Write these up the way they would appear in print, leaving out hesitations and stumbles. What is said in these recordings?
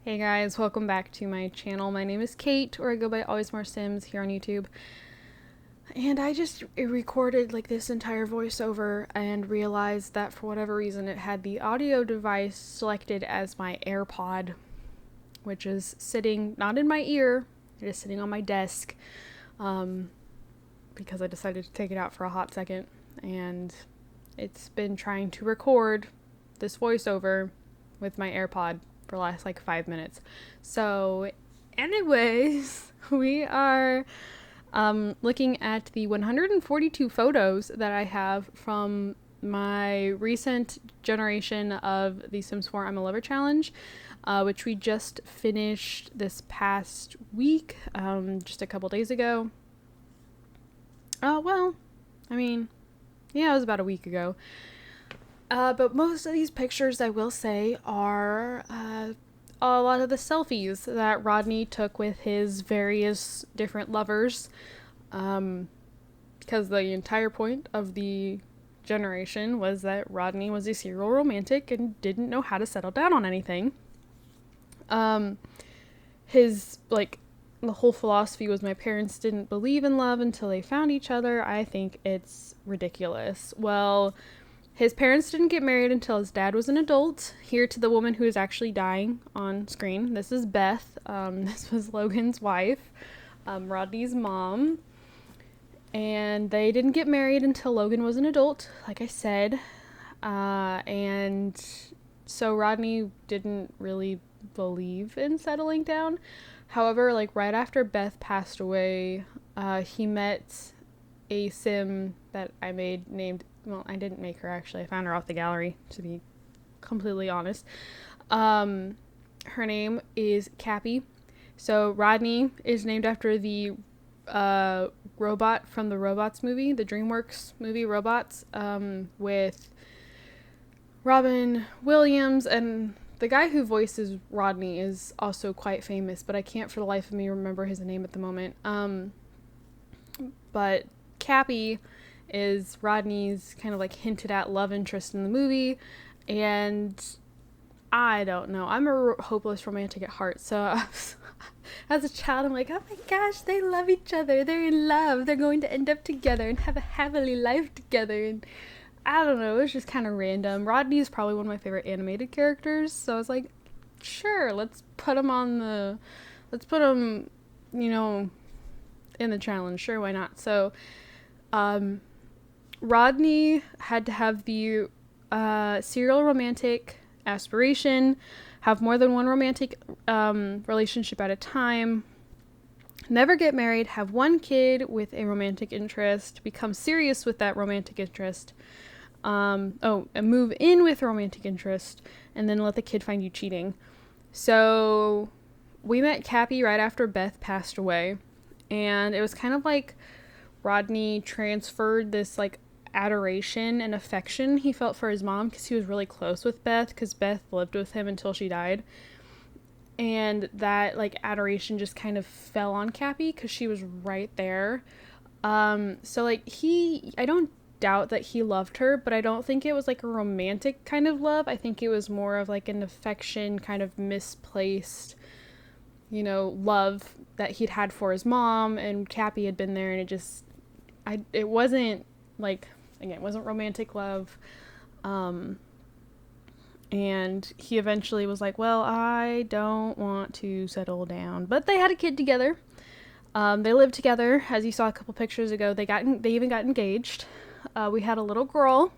Hey guys, welcome back to my channel. My name is Kate, or I go by AlwaysMoreSims here on YouTube. And I just recorded like this entire voiceover and realized that for whatever reason it had the audio device selected as my AirPod, which is sitting not in my ear, it is sitting on my desk, because I decided to take it out for a hot second, and it's been trying to record this voiceover with my AirPod for the last like 5 minutes. So anyways, we are looking at the 142 photos that I have from my recent generation of the Sims 4 I'm a Lover challenge, which we just finished this past week, just a couple days ago. Well, I mean, yeah, it was about a week ago. But most of these pictures, I will say, are a lot of the selfies that Rodney took with his various different lovers. Because the entire point of the generation was that Rodney was a serial romantic and didn't know how to settle down on anything. His, like, the whole philosophy was my parents didn't believe in love until they found each other. I think it's ridiculous. Well, his parents didn't get married until his dad was an adult. Here to the woman who is actually dying on screen. This is Beth. This was Logan's wife, Rodney's mom. And they didn't get married until Logan was an adult, like I said. And so Rodney didn't really believe in settling down. However, like right after Beth passed away, he met a sim that I made named, well, I didn't make her actually, I found her off the gallery, to be completely honest. Her name is Cappy. So Rodney is named after the robot from the Robots movie, the DreamWorks movie Robots, with Robin Williams, and the guy who voices Rodney is also quite famous, but I can't for the life of me remember his name at the moment. But Cappy is Rodney's kind of like hinted at love interest in the movie, and I don't know, I'm a hopeless romantic at heart, so as a child I'm like, oh my gosh, they love each other, they're in love, they're going to end up together and have a happily life together, and I don't know, it was just kind of random. Rodney is probably one of my favorite animated characters, so I was like, sure, let's put him, you know, in the challenge, sure, why not? So Rodney had to have the serial romantic aspiration, have more than one romantic relationship at a time, never get married, have one kid with a romantic interest, become serious with that romantic interest, and move in with romantic interest, and then let the kid find you cheating. So we met Cappy right after Beth passed away, and it was kind of like Rodney transferred this like adoration and affection he felt for his mom, because he was really close with Beth, because Beth lived with him until she died, and that like adoration just kind of fell on Cappy because she was right there. So like I don't doubt that he loved her, but I don't think it was like a romantic kind of love. I think it was more of like an affection, kind of misplaced, you know, love that he'd had for his mom, and Cappy had been there, and it wasn't like, again, it wasn't romantic love. And he eventually was like, well, I don't want to settle down, but they had a kid together. They lived together, as you saw a couple pictures ago. They even got engaged. We had a little girl.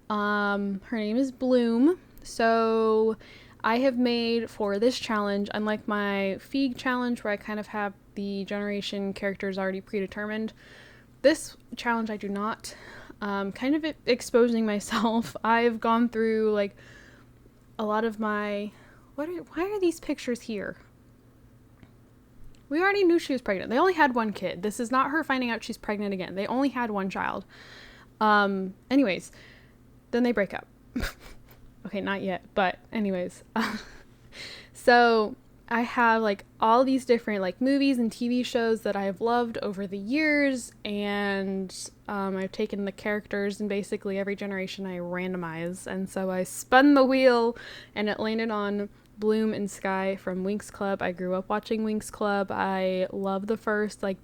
Her name is Bloom. So I have made, for this challenge, unlike my Feig challenge where I kind of have the generation characters already predetermined, this challenge I do not. Kind of exposing myself. I've gone through like a lot of my, why are these pictures here? We already knew she was pregnant. They only had one kid. This is not her finding out she's pregnant again. They only had one child. Anyways, then they break up. Okay, not yet, but anyways. So I have like all these different like movies and TV shows that I've loved over the years, and I've taken the characters and basically every generation I randomize, and so I spun the wheel and it landed on Bloom and Sky from Winx Club. I grew up watching Winx Club. I love the first, like,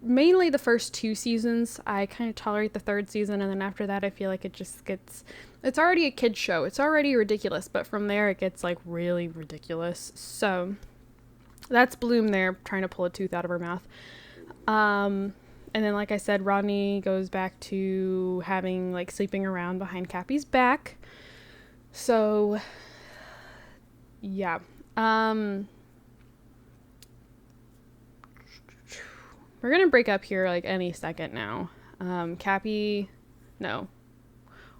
mainly the first 2 seasons. I kind of tolerate the 3rd season, and then after that I feel like it just gets, it's already a kid's show. It's already ridiculous, but from there it gets like really ridiculous. So that's Bloom there trying to pull a tooth out of her mouth. And then, like I said, Rodney goes back to having, like, sleeping around behind Cappy's back. So, yeah. We're gonna break up here, like, any second now. Cappy, no.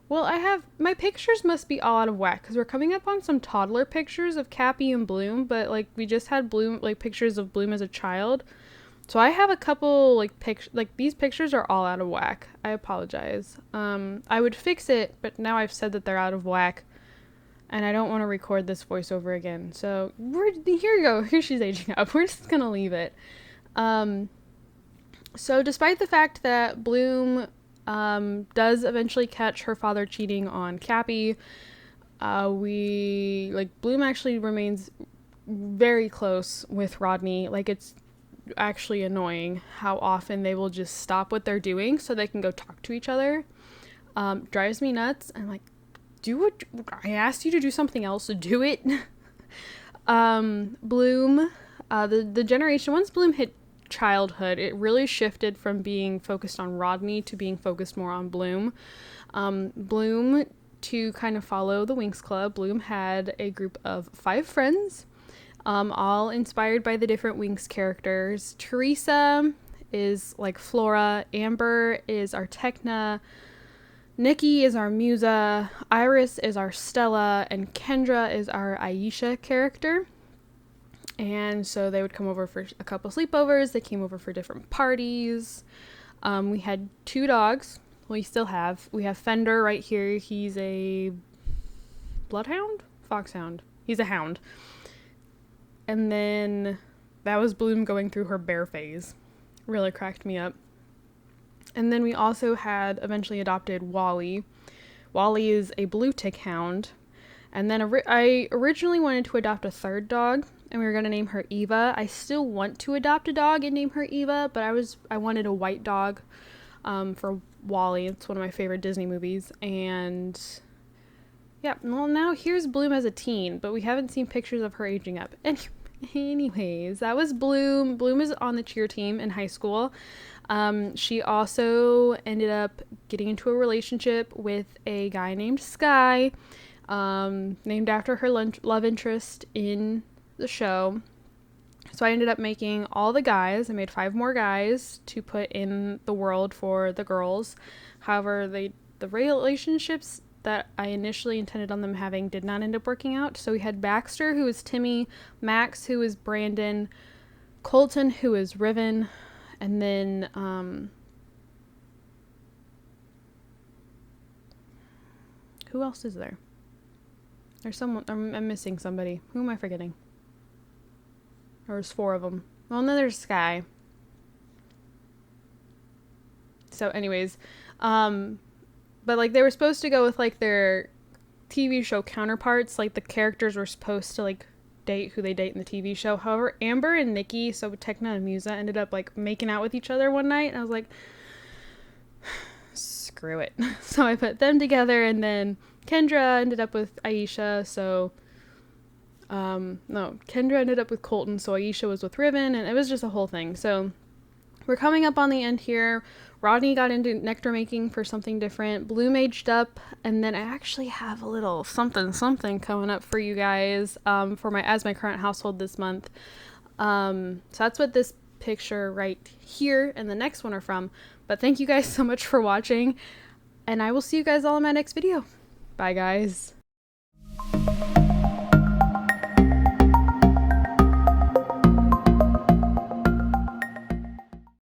Well, my pictures must be all out of whack, because we're coming up on some toddler pictures of Cappy and Bloom, but, like, we just had Bloom, like, pictures of Bloom as a child. So I have a couple, like, these pictures are all out of whack. I apologize. I would fix it, but now I've said that they're out of whack, and I don't want to record this voiceover again. So here you go. Here she's aging up. We're just gonna leave it. So despite the fact that Bloom does eventually catch her father cheating on Cappy, Bloom actually remains very close with Rodney. Like, it's actually annoying how often they will just stop what they're doing so they can go talk to each other. Drives me nuts. I'm like, do it. I asked you to do something else, so do it. Bloom, the generation, once Bloom hit childhood, it really shifted from being focused on Rodney to being focused more on Bloom. Bloom, to kind of follow the Winx Club, Bloom had a group of 5 friends, all inspired by the different Winx characters. Teresa is like Flora, Amber is our Techna, Nikki is our Musa, Iris is our Stella, and Kendra is our Aisha character. And so they would come over for a couple sleepovers. They came over for different parties. We had 2 dogs. We still have. We have Fender right here. He's a bloodhound? Foxhound. He's a hound. And then that was Bloom going through her bear phase. Really cracked me up. And then we also had eventually adopted Wally. Wally is a blue tick hound. And then I originally wanted to adopt a 3rd dog, and we were going to name her Eva. I still want to adopt a dog and name her Eva, but I wanted a white dog for Wally. It's one of my favorite Disney movies. And yeah, well, now here's Bloom as a teen, but we haven't seen pictures of her aging up. Anyways, that was Bloom. Bloom is on the cheer team in high school. She also ended up getting into a relationship with a guy named Sky, named after her love interest in the show. So I ended up making all the guys. I made 5 more guys to put in the world for the girls. However, the relationships that I initially intended on them having did not end up working out. So we had Baxter, who is Timmy, Max, who is Brandon, Colton, who is Riven, and then who else is there? There's someone. I'm missing somebody. Who am I forgetting? There's 4 of them. Well, and then there's Sky. So anyways, but like they were supposed to go with like their TV show counterparts. Like the characters were supposed to like date who they date in the TV show. However, Amber and Nikki, so Techna and Musa, ended up like making out with each other one night, and I was like, screw it. So I put them together, and then Kendra ended up with Aisha. So no, Kendra ended up with Colton, so Aisha was with Riven, and it was just a whole thing. So we're coming up on the end here. Rodney got into nectar making for something different. Bloom aged up, and then I actually have a little something coming up for you guys for my current household this month. So that's what this picture right here and the next one are from. But thank you guys so much for watching, and I will see you guys all in my next video. Bye, guys.